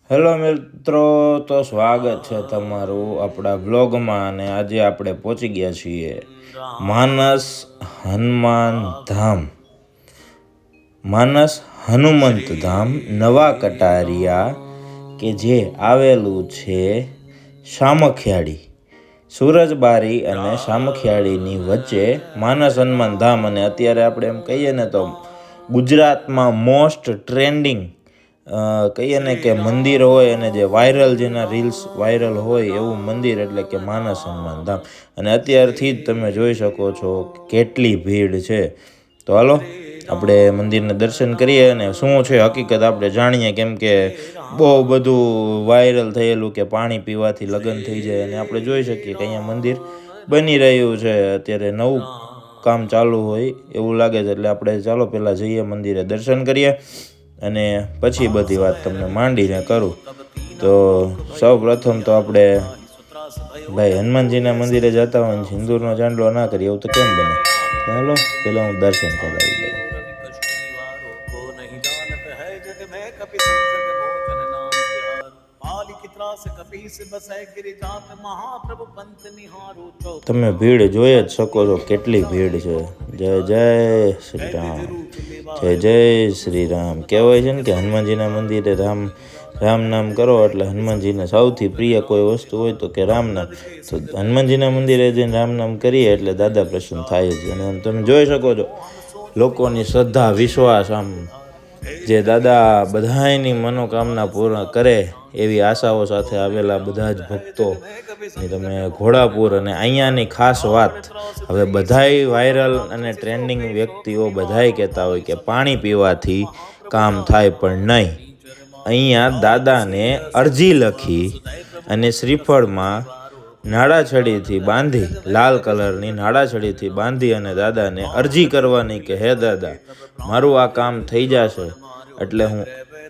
Hello મિત્રો, તો સ્વાગત છે તમારું આપણા બ્લોગમાં. અને આજે આપણે પહોંચી ગયા છીએ માનસ હનુમાન ધામ, માનસ હનુમંત ધામ નવા કટારિયા, કે જે આવેલું છે સામખિયાળી, સુરજબારી અને સામખિયાળીની વચ્ચે માનસ હનુમાન ધામ. અને અત્યારે આપણે એમ કહીએ ને તો ગુજરાતમાં મોસ્ટ ટ્રેન્ડિંગ કહીએ ને કે મંદિર હોય, અને જે વાયરલ, જેના રીલ્સ વાયરલ હોય એવું મંદિર એટલે કે માનસ હનુમાન ધામ. અને અત્યારથી જ તમે જોઈ શકો છો કેટલી ભીડ છે. તો હાલો આપણે મંદિરને દર્શન કરીએ અને શું છે હકીકત આપણે જાણીએ, કેમ કે બહુ બધું વાયરલ થયેલું કે પાણી પીવાથી લગ્ન થઈ જાય, અને આપણે જોઈ શકીએ કે અહીંયા મંદિર બની રહ્યું છે, અત્યારે નવું કામ ચાલુ હોય એવું લાગે છે. એટલે આપણે ચાલો પહેલાં જઈએ મંદિરે, દર્શન કરીએ અને પછી બધી વાત તમને માંડીને કરું. તો સૌ પ્રથમ તો આપણે ભાઈ હનુમાનજીના મંદિરે જતા હોય સિંદૂરનો ચાંદલો ના કરીએ એવું તો કેમ બને. ચાલો પેલા હું દર્શન કરાવી દઉં. તમે ભીડ જોઈ જ શકો છો, કેટલી ભીડ છે. જય જય શ્રી રામ, જય જય શ્રી રામ. કહેવાય છે ને કે હનુમાનજીના મંદિરે રામ નામ કરો એટલે હનુમાનજીને સૌથી પ્રિય કોઈ વસ્તુ હોય તો કે રામ નામ. તો હનુમાનજીના મંદિરે જઈને રામ નામ કરીએ એટલે દાદા પ્રસન્ન થાય જ. અને તમે જોઈ શકો છો લોકોની શ્રદ્ધા, વિશ્વાસ, આમ જે દાદા બધાની મનોકામના પૂર્ણ કરે એવી આશાઓ સાથે આવેલા બધા જ ભક્તો. તમે ઘોડાપુર, અને અહીંયાની ખાસ વાત, હવે બધાય વાયરલ અને ટ્રેન્ડિંગ વ્યક્તિઓ બધાય કહેતા હોય કે પાણી પીવાથી કામ થાય, પણ નહીં. અહીંયા દાદાને અરજી લખી અને શ્રીફળમાં નાળાછડીથી બાંધી, લાલ કલરની નાળાછડીથી બાંધી અને દાદાને અરજી કરવાની કે હે દાદા, મારું આ કામ થઈ જશે એટલે હું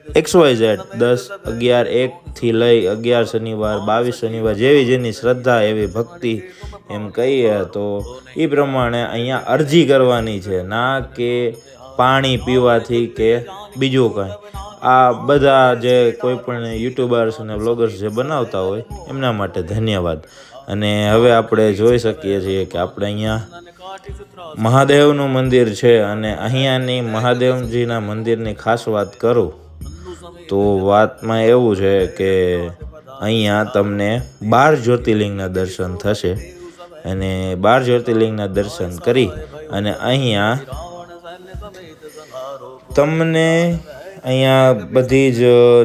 XYZ 10, 11, 1થી લઈ 11 શનિવાર, 22 શનિવાર, જેવી જેની શ્રદ્ધા એવી ભક્તિ, એમ કહીએ તો એ પ્રમાણે અહીંયા અરજી કરવાની છે, ના કે પાણી પીવાથી કે બીજું કાંઈ. આ બધા જે કોઈ પણ યુટ્યુબર્સ અને બ્લોગર્સ જે બનાવતા હોય એમના માટે ધન્યવાદ. અને હવે આપણે જોઈ શકીએ છીએ કે આપણે અહીંયા મહાદેવનું મંદિર છે, અને અહીંયાની મહાદેવજીના મંદિરની ખાસ વાત કરું તો વાતમાં એવું છે કે અહીંયા તમને 12 જ્યોતિર્લિંગના દર્શન થશે. અને 12 જ્યોતિર્લિંગના દર્શન કરી અને અહીંયા તમને અહીંયા બધી જ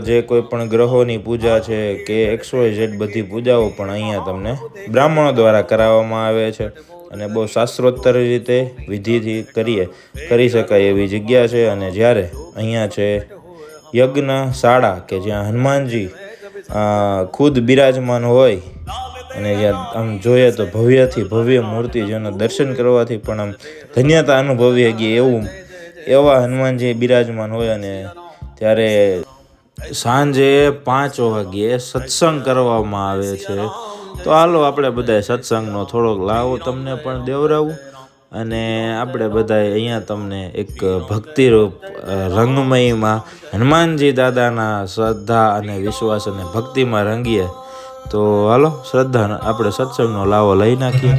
જે કોઈ પણ ગ્રહોની પૂજા છે કે XYZ બધી પૂજાઓ પણ અહીંયા તમને બ્રાહ્મણો દ્વારા કરાવવામાં આવે છે. અને બહુ શાસ્ત્રોત્તર રીતે વિધિથી કરી શકાય એવી જગ્યા છે. અને જ્યારે અહીંયા છે યજ્ઞશાળા, કે જ્યાં હનુમાનજી ખુદ બિરાજમાન હોય, અને જ્યાં આમ જોઈએ તો ભવ્યથી ભવ્ય મૂર્તિ, જેના દર્શન કરવાથી પણ આમ ધન્યતા અનુભવી ગઈ એવા હનુમાનજી બિરાજમાન હોય. અને ત્યારે સાંજે 5 વાગ્યે સત્સંગ કરવામાં આવે છે. તો હાલો આપણે બધા સત્સંગનો થોડોક લાવો તમને પણ દેવરાવું, અને આપણે બધા અહીંયા તમને એક ભક્તિરૂપ રંગમયમાં હનુમાનજી દાદાના શ્રદ્ધા અને વિશ્વાસ અને ભક્તિમાં રંગીએ. તો હાલો શ્રદ્ધા આપણે સત્સંગનો લાવો લઈ નાખીએ.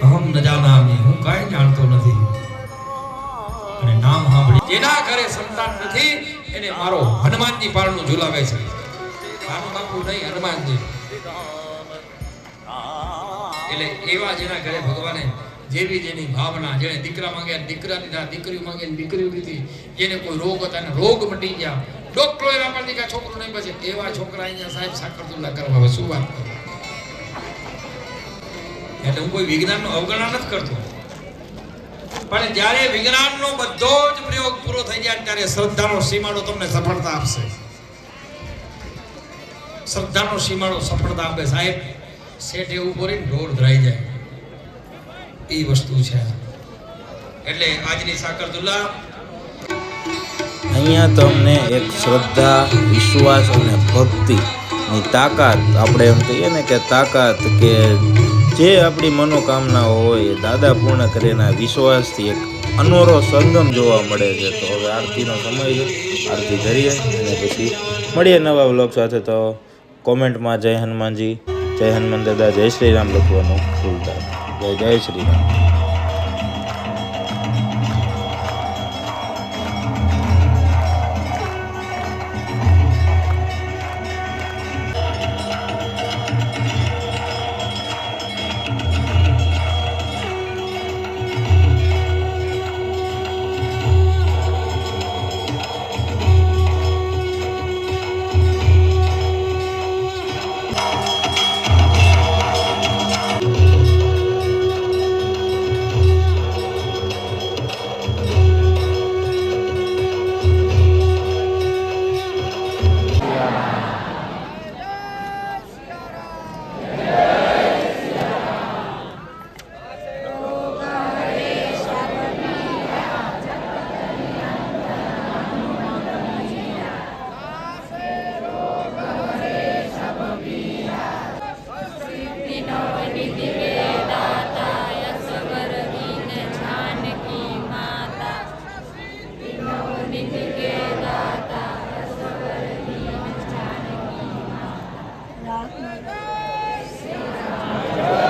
અહમ ન જાનામિ, હું કાંઈ જાણતો નથી. અને નામ સાંભળી જેના ઘરે સંતાન નથી એને મારો હનુમાનજી પારણું ઝુલાવે છે. નાનું બાપુ નહીં, હનુમાનજી. એટલે એવા જેના ઘરે ભગવાને જેવી જેની ભાવના, જેને દીકરા માંગ્યા દીકરા દીધા, દીકરી માંગ્યા દીકરી દીધી, જેને કોઈ રોગ હતા ને રોગ મટી ગયા, ડોક્ટરો એવા પણ દીકરા છોકરું નહીં બચે, એવા છોકરા અહીંયા સાહેબ સાકરતુલ્લા કરવા. હવે શું વાત કરું? એટલે હું કોઈ વિજ્ઞાનનો અવગણના નથી કરતો, પણ જ્યારે વિજ્ઞાનનો બધો જ પ્રયોગ પૂરો થઈ જાય ત્યારે શ્રદ્ધાનો સીમાડો તમને સફળતા આપશે. શ્રદ્ધાનો સીમાડો સફળતા આપે સાહેબ. સેટ એવું બોરીને ઢોર ધરાઈ જાય એ વસ્તુ છે. એટલે આજની સાકરતુલ્લા અહીંયા તમને એક શ્રદ્ધા, વિશ્વાસ અને ભક્તિની તાકાત, આપણે એમ કહીએ ને કે તાકાત, કે જે આપણી મનોકામનાઓ હોય એ દાદા પૂર્ણ કરેના વિશ્વાસથી એક અનોરો સંગમ જોવા મળે છે. તો હવે આરતીનો સમય છે, આરતી કરીએ અને પછી મળીએ નવા વ્લોગ સાથે. તો કોમેન્ટમાં જય હનુમાનજી, જય હનુમાન દાદા, જય શ્રી રામ લખવાનું ભૂલતા. જય શ્રી રામ. રામ